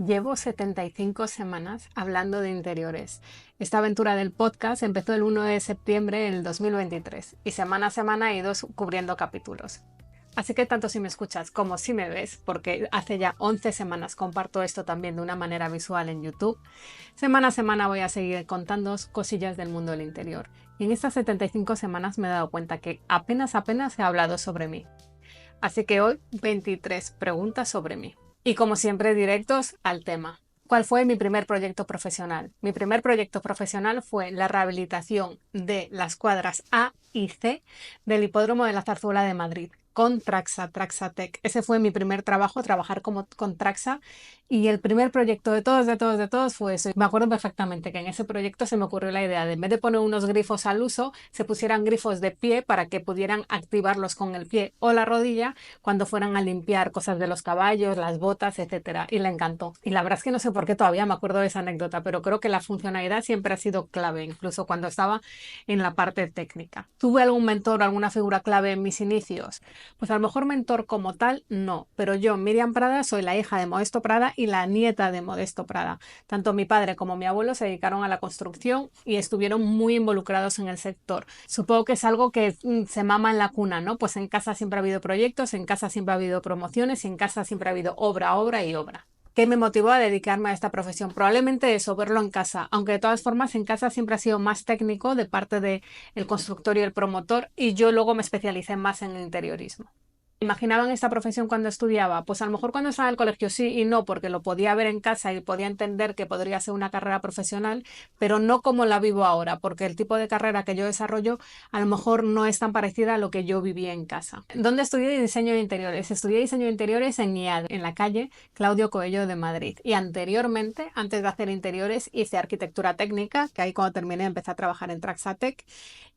Llevo 75 semanas hablando de interiores. Esta aventura del podcast empezó el 1 de septiembre del 2023 y semana a semana he ido cubriendo capítulos. Así que tanto si me escuchas como si me ves, porque hace ya 11 semanas comparto esto también de una manera visual en YouTube, semana a semana voy a seguir contándoos cosillas del mundo del interior. Y en estas 75 semanas me he dado cuenta que apenas he hablado sobre mí. Así que hoy 23 preguntas sobre mí. Y como siempre, directos al tema. ¿Cuál fue mi primer proyecto profesional? Mi primer proyecto profesional fue la rehabilitación de las cuadras A y C del Hipódromo de la Zarzuela de Madrid con Traxa, Traxatec. Ese fue mi primer trabajo, trabajar con Traxa, y el primer proyecto de todos fue eso. Me acuerdo perfectamente que en ese proyecto se me ocurrió la idea de, en vez de poner unos grifos al uso, se pusieran grifos de pie para que pudieran activarlos con el pie o la rodilla cuando fueran a limpiar cosas de los caballos, las botas, etcétera. Y le encantó. Y la verdad es que no sé por qué todavía me acuerdo de esa anécdota, pero creo que la funcionalidad siempre ha sido clave, incluso cuando estaba en la parte técnica. ¿Tuve algún mentor o alguna figura clave en mis inicios? Pues a lo mejor mentor como tal, no. Pero yo, Miriam Prada, soy la hija de Modesto Prada y la nieta de Modesto Prada. Tanto mi padre como mi abuelo se dedicaron a la construcción y estuvieron muy involucrados en el sector. Supongo que es algo que se mama en la cuna, ¿no? Pues en casa siempre ha habido proyectos, en casa siempre ha habido promociones y en casa siempre ha habido obra, obra y obra. ¿Qué me motivó a dedicarme a esta profesión? Probablemente eso, verlo en casa, aunque de todas formas en casa siempre ha sido más técnico de parte del constructor y el promotor, y yo luego me especialicé más en el interiorismo. ¿Imaginaban esta profesión cuando estudiaba? Pues a lo mejor cuando estaba en el colegio sí y no, porque lo podía ver en casa y podía entender que podría ser una carrera profesional, pero no como la vivo ahora, porque el tipo de carrera que yo desarrollo a lo mejor no es tan parecida a lo que yo vivía en casa. ¿Dónde estudié diseño de interiores? Estudié diseño de interiores en IAD, en la calle Claudio Coello de Madrid. Y anteriormente, antes de hacer interiores, hice arquitectura técnica, que ahí cuando terminé empecé a trabajar en Traxatec,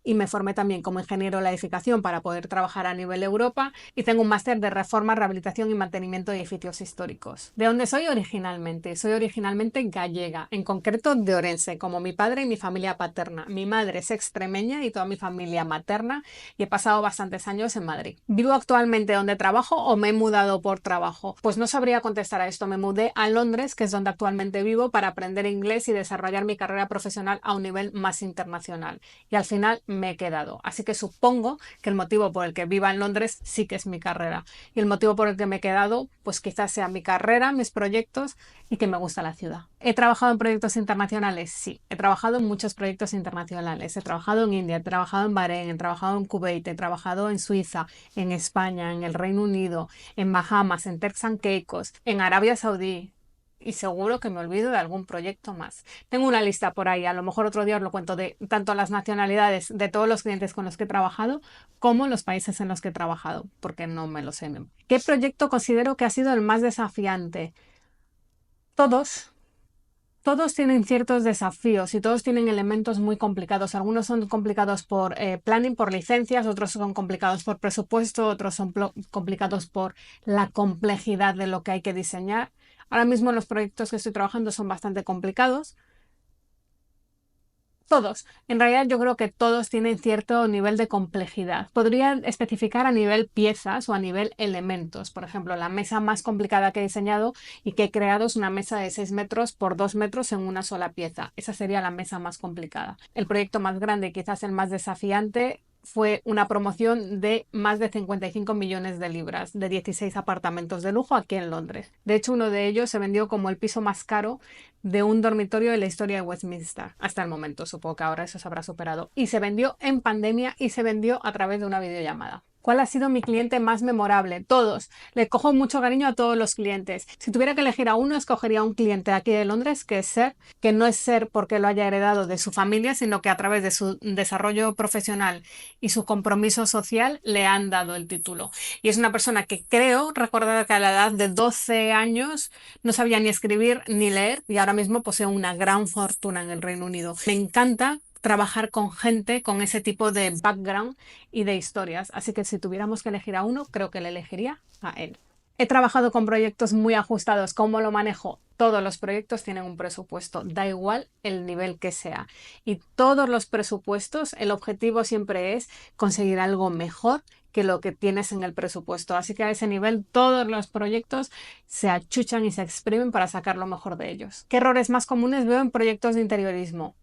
y me formé también como ingeniero en la edificación para poder trabajar a nivel Europa, y tengo un máster de reforma, rehabilitación y mantenimiento de edificios históricos. ¿De dónde soy originalmente? Soy originalmente gallega, en concreto de Orense, como mi padre y mi familia paterna. Mi madre es extremeña y toda mi familia materna, y he pasado bastantes años en Madrid. ¿Vivo actualmente donde trabajo o me he mudado por trabajo? Pues no sabría contestar a esto. Me mudé a Londres, que es donde actualmente vivo, para aprender inglés y desarrollar mi carrera profesional a un nivel más internacional. Y al final me he quedado. Así que supongo que el motivo por el que viva en Londres sí que es mi carrera. Y el motivo por el que me he quedado, pues quizás sea mi carrera, mis proyectos y que me gusta la ciudad. ¿He trabajado en proyectos internacionales? Sí, he trabajado en muchos proyectos internacionales. He trabajado en India, he trabajado en Bahrein, he trabajado en Kuwait, he trabajado en Suiza, en España, en el Reino Unido, en Bahamas, en Turks and Caicos, en Arabia Saudí. Y seguro que me olvido de algún proyecto más. Tengo una lista por ahí, a lo mejor otro día os lo cuento, de tanto las nacionalidades de todos los clientes con los que he trabajado como los países en los que he trabajado, porque no me lo sé. ¿Qué proyecto considero que ha sido el más desafiante? Todos. Todos tienen ciertos desafíos y todos tienen elementos muy complicados. Algunos son complicados por planning, por licencias, otros son complicados por presupuesto, otros son complicados por la complejidad de lo que hay que diseñar. Ahora mismo los proyectos que estoy trabajando son bastante complicados. Todos. En realidad yo creo que todos tienen cierto nivel de complejidad. Podría especificar a nivel piezas o a nivel elementos. Por ejemplo, la mesa más complicada que he diseñado y que he creado es una mesa de 6 metros por 2 metros en una sola pieza. Esa sería la mesa más complicada. El proyecto más grande, quizás el más desafiante, fue una promoción de más de 55 millones de libras, de 16 apartamentos de lujo aquí en Londres. De hecho, uno de ellos se vendió como el piso más caro de un dormitorio de la historia de Westminster. Hasta el momento, supongo que ahora eso se habrá superado. Y se vendió en pandemia y se vendió a través de una videollamada. ¿Cuál ha sido mi cliente más memorable? Todos. Le cojo mucho cariño a todos los clientes. Si tuviera que elegir a uno, escogería a un cliente de aquí de Londres, que es Ser, que no es Ser porque lo haya heredado de su familia, sino que a través de su desarrollo profesional y su compromiso social le han dado el título. Y es una persona que creo recordar que a la edad de 12 años no sabía ni escribir ni leer, y ahora mismo posee una gran fortuna en el Reino Unido. Me encanta trabajar con gente con ese tipo de background y de historias, así que si tuviéramos que elegir a uno, creo que le elegiría a él. He trabajado con proyectos muy ajustados. ¿Cómo lo manejo? todos los proyectos tienen un presupuesto, da igual el nivel que sea. Y todos los presupuestos, el objetivo siempre es conseguir algo mejor que lo que tienes en el presupuesto. Así que a ese nivel todos los proyectos se achuchan y se exprimen para sacar lo mejor de ellos. ¿Qué errores más comunes veo en proyectos de interiorismo?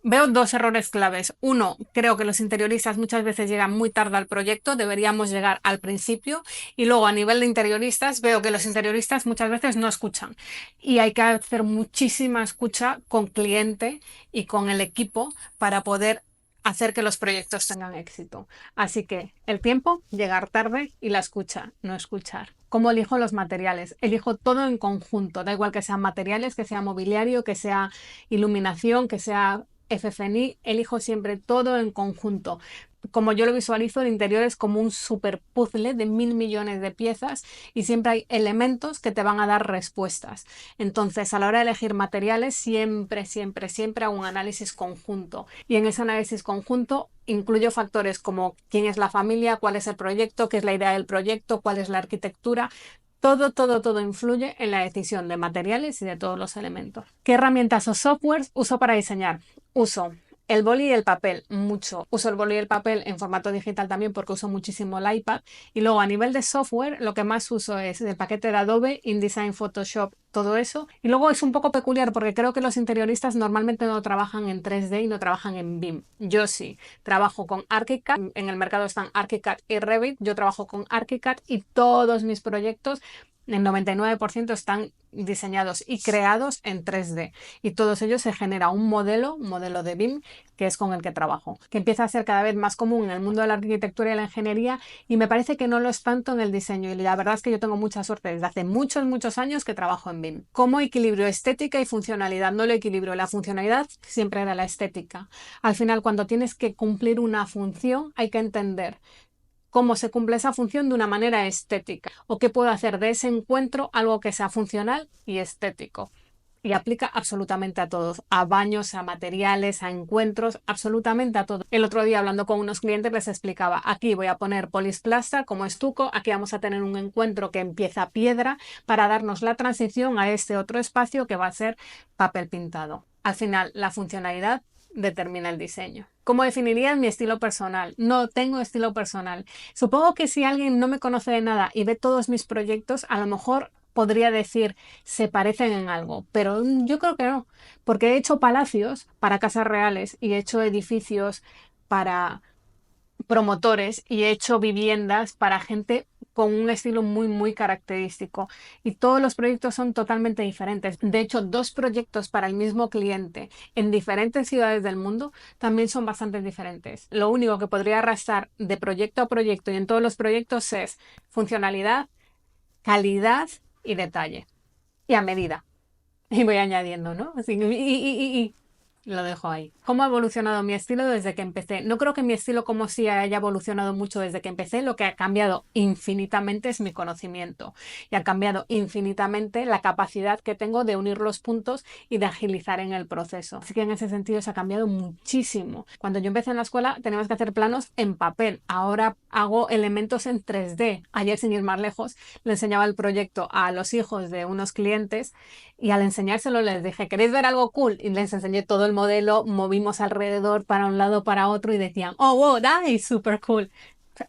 Veo dos errores claves. Uno, creo que los interioristas muchas veces llegan muy tarde al proyecto, deberíamos llegar al principio. Y luego, a nivel de interioristas, veo que los interioristas muchas veces no escuchan. Y hay que hacer muchísima escucha con cliente y con el equipo para poder hacer que los proyectos tengan éxito. Así que el tiempo, llegar tarde, y la escucha, no escuchar. ¿Cómo elijo los materiales? Elijo todo en conjunto, da igual que sean materiales, que sea mobiliario, que sea iluminación, que sea FF&E, elijo siempre todo en conjunto. Como yo lo visualizo, el interior es como un super puzzle de 1.000 millones de piezas y siempre hay elementos que te van a dar respuestas. Entonces, a la hora de elegir materiales, siempre, siempre, siempre hago un análisis conjunto. Y en ese análisis conjunto incluyo factores como quién es la familia, cuál es el proyecto, qué es la idea del proyecto, cuál es la arquitectura. Todo influye en la decisión de materiales y de todos los elementos. ¿Qué herramientas o softwares uso para diseñar? Uso el boli y el papel, mucho. Uso el boli y el papel en formato digital también porque uso muchísimo el iPad. Y luego a nivel de software, lo que más uso es el paquete de Adobe, InDesign, Photoshop, todo eso. Y luego es un poco peculiar porque creo que los interioristas normalmente no trabajan en 3D y no trabajan en BIM. Yo sí, trabajo con ArchiCAD. En el mercado están ArchiCAD y Revit. Yo trabajo con ArchiCAD y todos mis proyectos el 99% están diseñados y creados en 3D y todos ellos se genera un modelo de BIM que es con el que trabajo, que empieza a ser cada vez más común en el mundo de la arquitectura y la ingeniería y me parece que no lo es tanto en el diseño y la verdad es que yo tengo mucha suerte desde hace muchos años que trabajo en BIM. ¿Cómo equilibrio estética y funcionalidad? No lo equilibrio, la funcionalidad siempre era la estética. Al final cuando tienes que cumplir una función hay que entender cómo se cumple esa función de una manera estética o qué puedo hacer de ese encuentro algo que sea funcional y estético. Y aplica absolutamente a todos, a baños, a materiales, a encuentros, absolutamente a todo. El otro día hablando con unos clientes les explicaba, aquí voy a poner polisplasta como estuco, aquí vamos a tener un encuentro que empieza piedra para darnos la transición a este otro espacio que va a ser papel pintado. Al final, la funcionalidad determina el diseño. ¿Cómo definiría mi estilo personal? No tengo estilo personal. Supongo que si alguien no me conoce de nada y ve todos mis proyectos, a lo mejor podría decir se parecen en algo, pero yo creo que no, porque he hecho palacios para casas reales y he hecho edificios para promotores y he hecho viviendas para gente con un estilo muy característico y todos los proyectos son totalmente diferentes. De hecho, dos proyectos para el mismo cliente en diferentes ciudades del mundo también son bastante diferentes. Lo único que podría arrastrar de proyecto a proyecto y en todos los proyectos es funcionalidad, calidad y detalle. Y a medida. Y voy añadiendo, ¿no? Así, y lo dejo ahí. ¿Cómo ha evolucionado mi estilo desde que empecé? No creo que mi estilo como si haya evolucionado mucho desde que empecé. Lo que ha cambiado infinitamente es mi conocimiento. Y ha cambiado infinitamente la capacidad que tengo de unir los puntos y de agilizar en el proceso. Así que en ese sentido se ha cambiado muchísimo. Cuando yo empecé en la escuela teníamos que hacer planos en papel. Ahora hago elementos en 3D. Ayer, sin ir más lejos, le enseñaba el proyecto a los hijos de unos clientes y al enseñárselo les dije, ¿queréis ver algo cool? Y les enseñé todo el modelo, movimos alrededor para un lado, para otro y decían, oh, wow, that is super cool.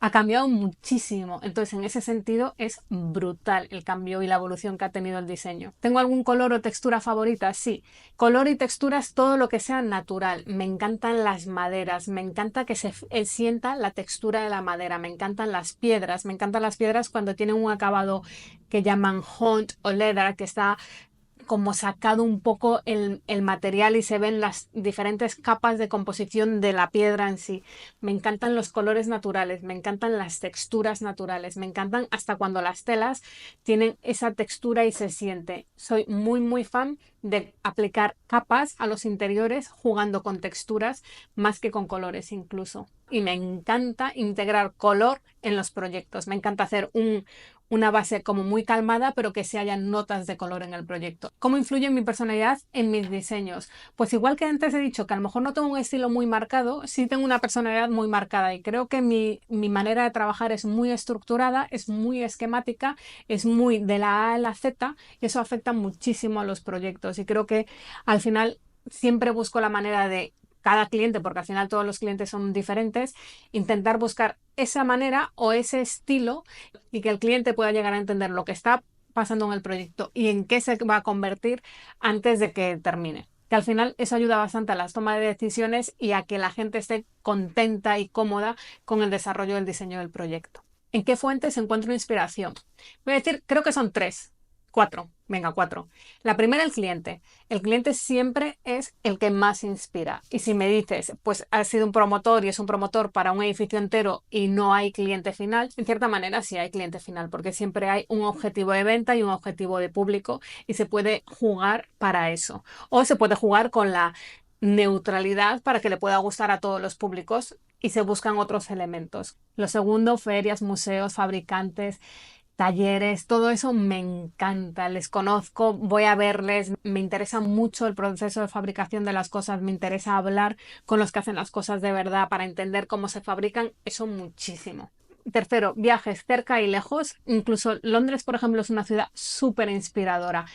Ha cambiado muchísimo. Entonces, en ese sentido, es brutal el cambio y la evolución que ha tenido el diseño. ¿Tengo algún color o textura favorita? Sí. Color y textura es todo lo que sea natural. Me encantan las maderas, me encanta que se sienta la textura de la madera, me encantan las piedras, cuando tienen un acabado que llaman hunt o leather, que está como sacado un poco el material y se ven las diferentes capas de composición de la piedra en sí. Me encantan los colores naturales, me encantan las texturas naturales, me encantan hasta cuando las telas tienen esa textura y se siente. Soy muy fan de aplicar capas a los interiores jugando con texturas más que con colores incluso. Y me encanta integrar color en los proyectos. Me encanta hacer una base como muy calmada, pero que sí haya notas de color en el proyecto. ¿Cómo influye mi personalidad en mis diseños? Pues igual que antes he dicho que a lo mejor no tengo un estilo muy marcado, sí tengo una personalidad muy marcada y creo que mi manera de trabajar es muy estructurada, es muy esquemática, es muy de la A a la Z y eso afecta muchísimo a los proyectos y creo que al final siempre busco la manera de cada cliente, porque al final todos los clientes son diferentes, intentar buscar esa manera o ese estilo y que el cliente pueda llegar a entender lo que está pasando en el proyecto y en qué se va a convertir antes de que termine. Que al final eso ayuda bastante a las tomas de decisiones y a que la gente esté contenta y cómoda con el desarrollo del diseño del proyecto. ¿En qué fuentes encuentro inspiración? Voy a decir, creo que son tres. Cuatro, venga, cuatro. La primera, el cliente. El cliente siempre es el que más inspira. Y si me dices, pues has sido un promotor y es un promotor para un edificio entero y no hay cliente final, en cierta manera sí hay cliente final, porque siempre hay un objetivo de venta y un objetivo de público y se puede jugar para eso. O se puede jugar con la neutralidad para que le pueda gustar a todos los públicos y se buscan otros elementos. Lo segundo, ferias, museos, fabricantes, talleres, todo eso me encanta, les conozco, voy a verles, me interesa mucho el proceso de fabricación de las cosas, me interesa hablar con los que hacen las cosas de verdad para entender cómo se fabrican, eso muchísimo. Tercero, viajes cerca y lejos. Incluso Londres, por ejemplo, es una ciudad súper inspiradora.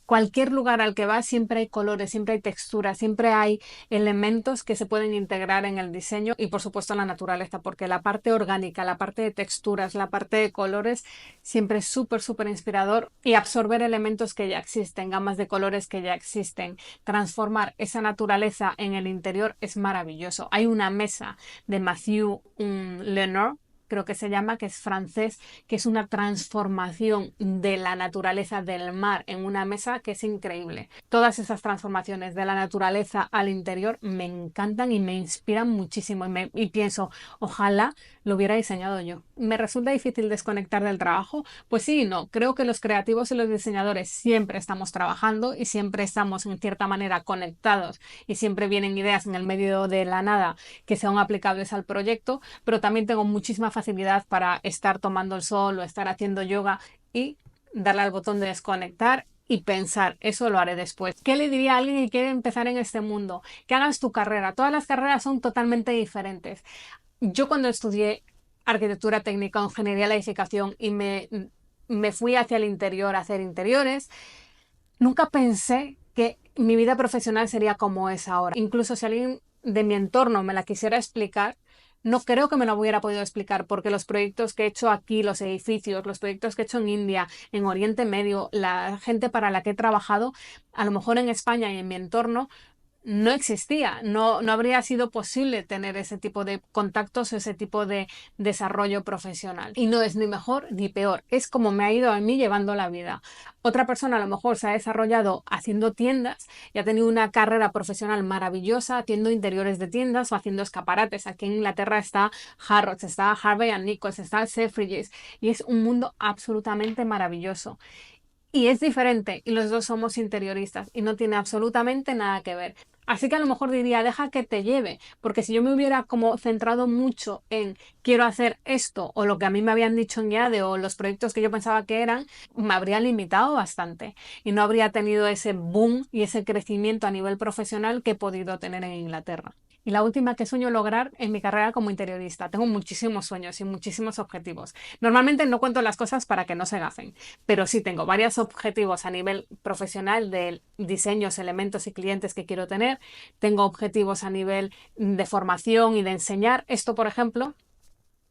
Cualquier lugar al que vas siempre hay colores, siempre hay texturas, siempre hay elementos que se pueden integrar en el diseño y por supuesto la naturaleza, porque la parte orgánica, la parte de texturas, la parte de colores siempre es súper inspirador y absorber elementos que ya existen, gamas de colores que ya existen, transformar esa naturaleza en el interior es maravilloso. Hay una mesa de Mathieu Lenoir, creo que se llama, que es francés, que es una transformación de la naturaleza del mar en una mesa que es increíble. Todas esas transformaciones de la naturaleza al interior me encantan y me inspiran muchísimo y pienso, ojalá lo hubiera diseñado yo. ¿Me resulta difícil desconectar del trabajo? Pues sí y no. Creo que los creativos y los diseñadores siempre estamos trabajando y siempre estamos en cierta manera conectados y siempre vienen ideas en el medio de la nada que sean aplicables al proyecto, pero también tengo muchísima facilidad para estar tomando el sol o estar haciendo yoga y darle al botón de desconectar y pensar, eso lo haré después. ¿Qué le diría a alguien que quiere empezar en este mundo? Que hagas tu carrera. Todas las carreras son totalmente diferentes. Yo cuando estudié arquitectura técnica o ingeniería de la edificación y me fui hacia el interior a hacer interiores, nunca pensé que mi vida profesional sería como es ahora. Incluso si alguien de mi entorno me la quisiera explicar, no creo que me lo hubiera podido explicar porque los proyectos que he hecho aquí, los edificios, los proyectos que he hecho en India, en Oriente Medio, la gente para la que he trabajado, a lo mejor en España y en mi entorno, no existía, no habría sido posible tener ese tipo de contactos, ese tipo de desarrollo profesional. Y no es ni mejor ni peor, es como me ha ido a mí llevando la vida. Otra persona a lo mejor se ha desarrollado haciendo tiendas y ha tenido una carrera profesional maravillosa, haciendo interiores de tiendas o haciendo escaparates. Aquí en Inglaterra está Harrods, está Harvey Nichols, está Selfridges y es un mundo absolutamente maravilloso. Y es diferente y los dos somos interioristas y no tiene absolutamente nada que ver. Así que a lo mejor diría, deja que te lleve, porque si yo me hubiera como centrado mucho en quiero hacer esto o lo que a mí me habían dicho en IADE o los proyectos que yo pensaba que eran, me habría limitado bastante y no habría tenido ese boom y ese crecimiento a nivel profesional que he podido tener en Inglaterra. Y la última que sueño lograr en mi carrera como interiorista. Tengo muchísimos sueños y muchísimos objetivos. Normalmente no cuento las cosas para que no se gafen, pero sí tengo varios objetivos a nivel profesional de diseños, elementos y clientes que quiero tener. Tengo objetivos a nivel de formación y de enseñar. Esto, por ejemplo,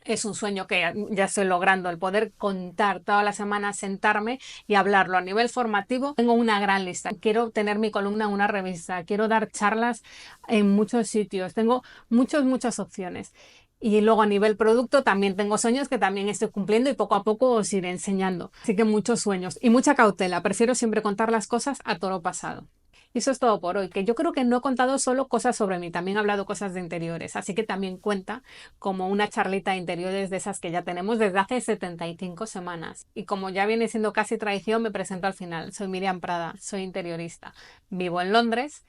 es un sueño que ya estoy logrando, el poder contar todas las semanas, sentarme y hablarlo. A nivel formativo, tengo una gran lista. Quiero tener mi columna en una revista, quiero dar charlas en muchos sitios. Tengo muchas opciones. Y luego a nivel producto también tengo sueños que también estoy cumpliendo y poco a poco os iré enseñando. Así que muchos sueños y mucha cautela. Prefiero siempre contar las cosas a toro pasado. Y eso es todo por hoy, que yo creo que no he contado solo cosas sobre mí, también he hablado cosas de interiores, así que también cuenta como una charlita de interiores de esas que ya tenemos desde hace 75 semanas. Y como ya viene siendo casi tradición, me presento al final. Soy Miriam Prada, soy interiorista. Vivo en Londres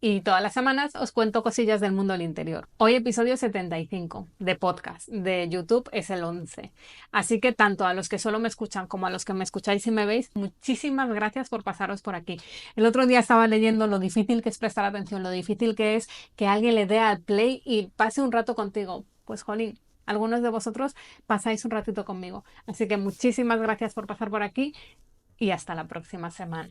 y todas las semanas os cuento cosillas del mundo del interior. Hoy episodio 75 de podcast, de YouTube es el 11. Así que tanto a los que solo me escuchan como a los que me escucháis y me veis, muchísimas gracias por pasaros por aquí. El otro día estaba leyendo lo difícil que es prestar atención, lo difícil que es que alguien le dé al play y pase un rato contigo. Pues jolín, algunos de vosotros pasáis un ratito conmigo. Así que muchísimas gracias por pasar por aquí y hasta la próxima semana.